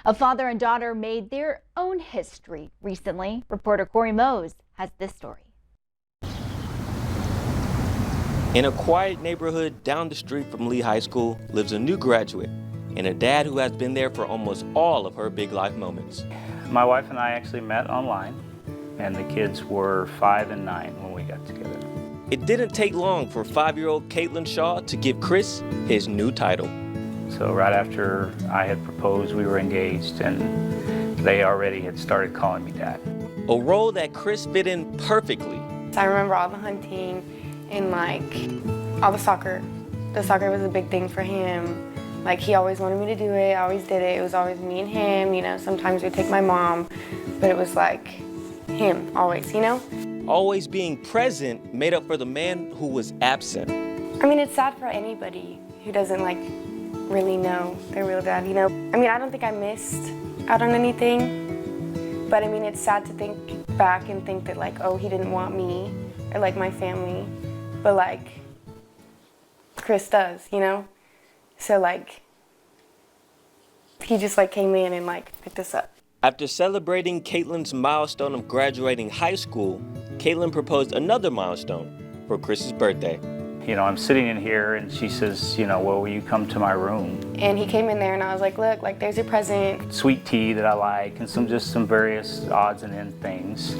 A father and daughter made their own history recently. Reporter Corey Mose has this story. In a quiet neighborhood down the street from Lee High School lives a new graduate and a dad who has been there for almost all of her big life moments. My wife and I actually met online, and the kids were 5 and 9 when we got together. It didn't take long for 5-year-old Katelyn Shaw to give Chris his new title. So right after I had proposed, we were engaged, and they already had started calling me Dad. A role that Chris fit in perfectly. I remember all the hunting and like all the soccer. The soccer was a big thing for him. Like he always wanted me to do it, I always did it. It was always me and him, you know. Sometimes we'd take my mom, but it was like him always, you know. Always being present made up for the man who was absent. I mean, it's sad for anybody who doesn't like really know their real dad, you know. I mean, I don't think I missed out on anything, but I mean, it's sad to think back and think that like, oh, he didn't want me or like my family, but like Chris does, you know. So like, he just like came in and like picked us up. After celebrating Katelyn's milestone of graduating high school, Katelyn proposed another milestone for Chris's birthday. You know, I'm sitting in here and she says, you know, well, will you come to my room? And he came in there and I was like, look, like there's your present. Sweet tea that I like and some various odds and end things.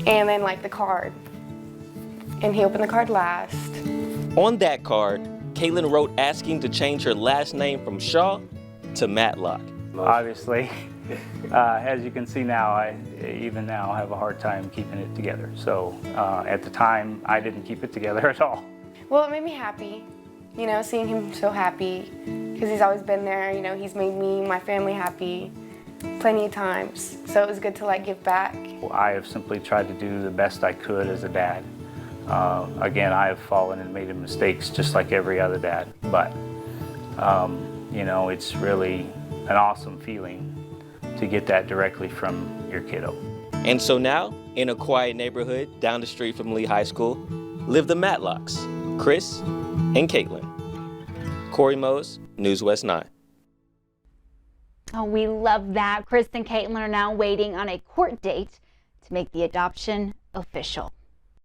And then like the card. And he opened the card last. On that card, Katelyn wrote asking to change her last name from Shaw to Matlock. Obviously, as you can see now, I even now have a hard time keeping it together. So at the time, I didn't keep it together at all. Well, it made me happy, you know, seeing him so happy, because he's always been there, you know, he's made me, my family happy plenty of times. So it was good to like give back. I have simply tried to do the best I could as a dad. Again, I have fallen and made mistakes just like every other dad, but you know, it's really an awesome feeling to get that directly from your kiddo. And so now, in a quiet neighborhood down the street from Lee High School, live the Matlocks, Chris and Katelyn. Corey Mose, News West 9. Oh, we love that. Chris and Katelyn are now waiting on a court date to make the adoption official.